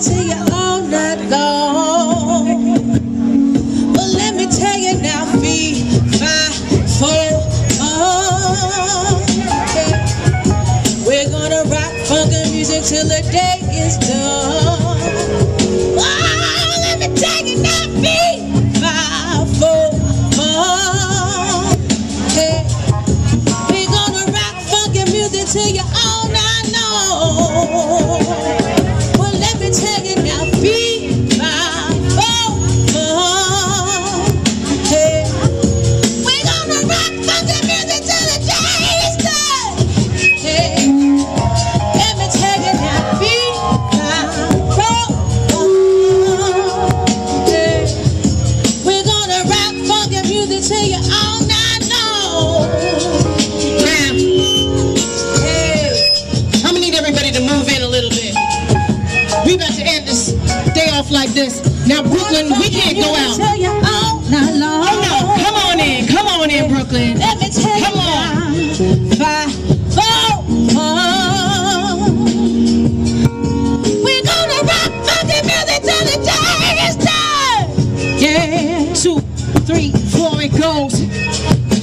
to you all night long. But let me tell you now, 3, 5, 4, we're gonna rock funky music till the day is done. Oh, let me tell you now, 3, 5, 4, we're gonna rock funky music till you all night long. Well, let me tell you now, 3, 5, 4, we're gonna rock funky music till the day is done. Let me tell you now, 3, 5, 4, we're gonna rock funky music till you all night long. Everybody to move in a little bit. We about to end this day off like this. Now Brooklyn, we can't go out. All night long. Oh no, come on in, Brooklyn. Let me tell come you. 5, 4, we're gonna rock funky music till the day is done. Yeah, 2, 3, 4, it goes.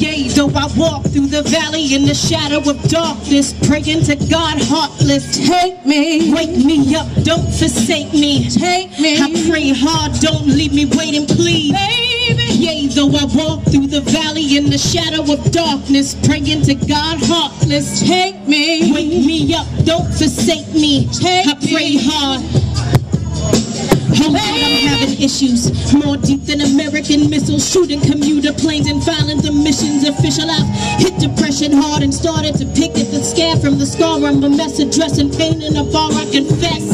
Yea, though I walk through the valley in the shadow of darkness, praying to God heartless. Take me, wake me up, don't forsake me. Take me, I pray hard, don't leave me waiting, please. Baby. Yea, though I walk through the valley in the shadow of darkness, praying to God heartless. Take me, wake me up, don't forsake me. Take I pray hard. Oh Lord, I'm having issues more deep than American missiles, shooting commuter planes and filing the missions official. I've hit depression hard and started to pick at the scab from the scar. I'm a mess addressing pain in a bar, I confess.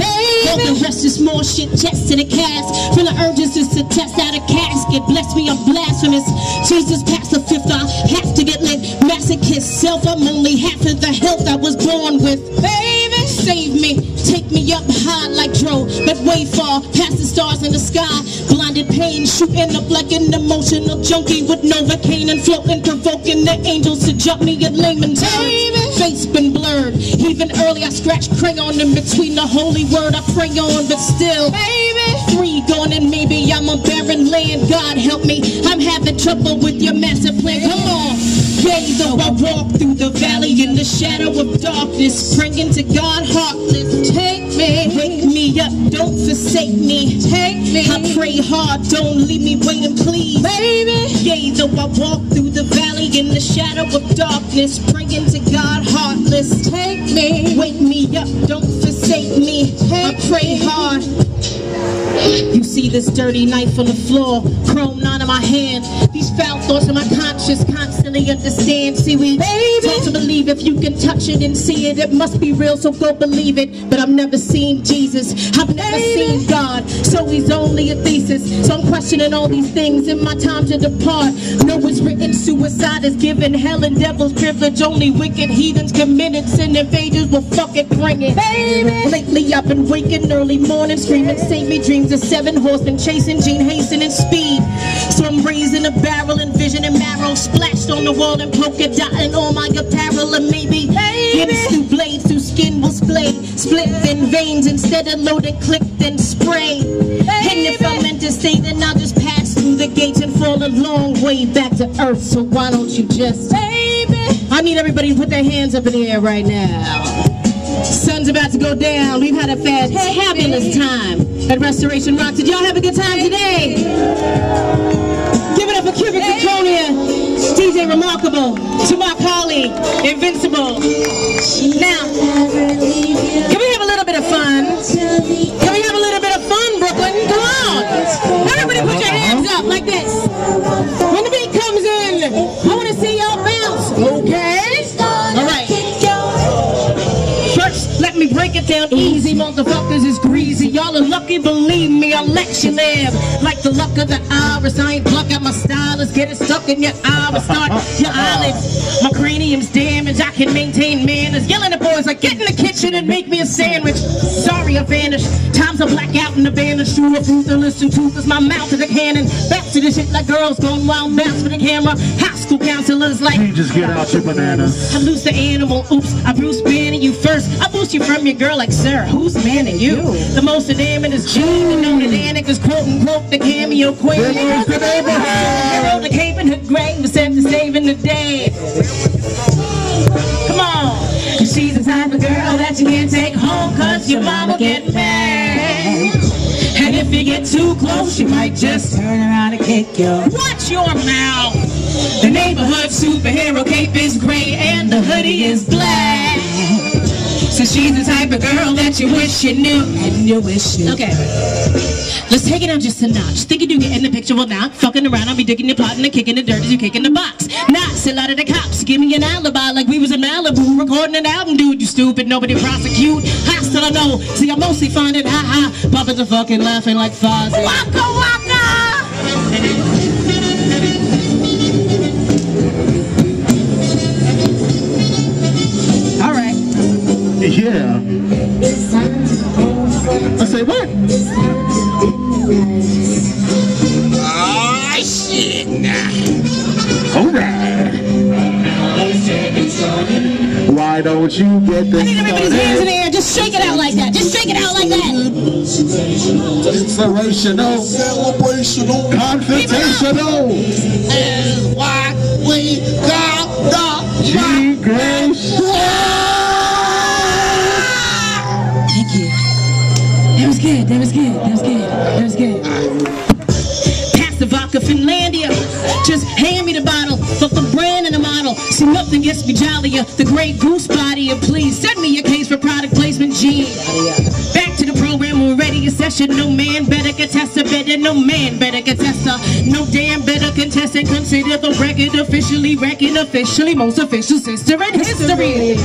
All the rest is more shit, chest to the cast. From the urges is to test out a casket. Bless me, I'm blasphemous. Jesus past the 5th, I have to get lit. Masochist self, I'm only half of the health I was born with. Baby, save me, take me up high like Dro, but way far past the stars in the sky. Blinded pain, shooting up like an emotional junkie with Novocaine and floating, provoking the angels to jump me at layman's terms. Face been blurred, even early I scratched crayon in between the holy word I pray on, but still, baby, 3 gone and maybe I'm on barren land. God help me, I'm having trouble with your master plan. Come on. Yea, though I walk through the valley in the shadow of darkness, praying to God heartless. Take me, wake me up, don't forsake me. Take me, I pray hard, don't leave me waiting, please. Baby, yea, though I walk through the valley in the shadow of darkness, praying to God heartless. Take me, wake me up, don't forsake me. I pray hard. You see this dirty knife on the floor, chrome 9 in my hand. These foul thoughts in my conscience constantly understand. See, we taught to believe if you can touch it and see it, it must be real, so go believe it. But I've never seen Jesus, I've never seen God, so he's only a thesis. So I'm questioning all these things in my time to depart. No, it's written, suicide is given, hell and devil's privilege. Only wicked heathens committed sin, if angels will fucking bring it. Baby, lately I've been waking early morning, screaming, save me, dreams of 7 horsemen chasing, Gene hastening speed. So I'm raising a barrel, envisioning marrow splashed on the wall and polka dotting all my apparel. And maybe hits through blades, through skin will split in veins instead of loaded, clipped and sprayed. And if I'm meant to stay, then I'll just pass through the gates and fall a long way back to earth. So why don't you just, baby? I need everybody to put their hands up in the air right now. Sun's about to go down. We've had a fabulous time at Restoration Rock. Did y'all have a good time today? Give it up for Cubic Zirconia, DJ Remarkable, to my colleague, Invincible. Now, can we have a little bit of fun? Can we have a little bit of fun, Brooklyn? Come on. Everybody put your hands up like this. When the beat comes in, I want to see y'all bounce. Okay? All right. First, let me break it down easy. Motherfuckers is greasy. Y'all are lucky, believe me, I'll let you live. Like the luck of the iris, I ain't pluck out my stylus. Get it stuck in your iris, start your eyelids. My cranium's damaged, I can maintain manners. Yelling at boys like, get in the kitchen and make me a sandwich. Sorry, I vanished. Times I black out in the band. True or truth to listen to, cause my mouth is a cannon. Back to this shit like girls going wild, bounce for the camera. High school counselors like, you just get out your bananas. I lose the animal, oops, I Bruce Banner you first. I boost you from your girl like, sir, who's manning you? The most enamored is Jean, and on the Danik is quote unquote the cameo queen. The cape in her grave was sent to saving the day. Come on. She's the type of girl that you can't take home cause your mama get mad. And if you get too close, she might just turn around and kick you. Watch your mouth. The neighborhood superhero cape is gray and the hoodie is black. So she's the type of girl that you wish you knew and you wish you. Okay. Let's take it down just a notch. Think you do get in the picture? Well, not fucking around. I'll be digging your pot and kicking the dirt as you kicking the box. Not still out of the cops. Give me an alibi like we was in Malibu recording an album, dude. You stupid. Nobody prosecute. Hostile, I know. See, I mostly find it ha-ha. Puppets are fucking laughing like Fozzie. Waka waka! All right. Yeah. I say what? Oh, shit, nah. Alright. Why don't you get this? I need everybody's hands in the air. Just shake it out like that. Just shake it out like that. Inspirational. Celebrational. Confrontational. Is why we got the G-Grace. Thank you. That was good. That was good. That was good. That was good. Pass the vodka, Finlandia. Just hand me the bottle. Fuck the brand and the model. See, nothing gets me jollier. The great goose body. Please send me your case for product placement, G. Back to the program. We're ready. A session. No man better contest a better. No man better contest a. No damn better contestant. Consider the record officially. Record officially. Most official sister in history.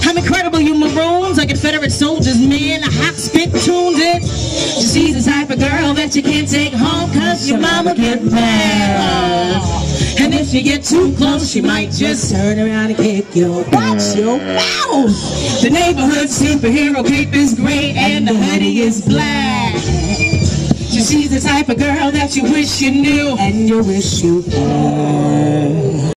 I'm incredible, you maroons. Like Confederate soldiers, man. A hot spit tuned in. She's the type of girl that you can't take home cause your mama get mad. And if you get too close, she might just turn around and kick you. Watch your mouth. The neighborhood superhero cape is gray and the hoodie is black. She's the type of girl that you wish you knew and you wish you had.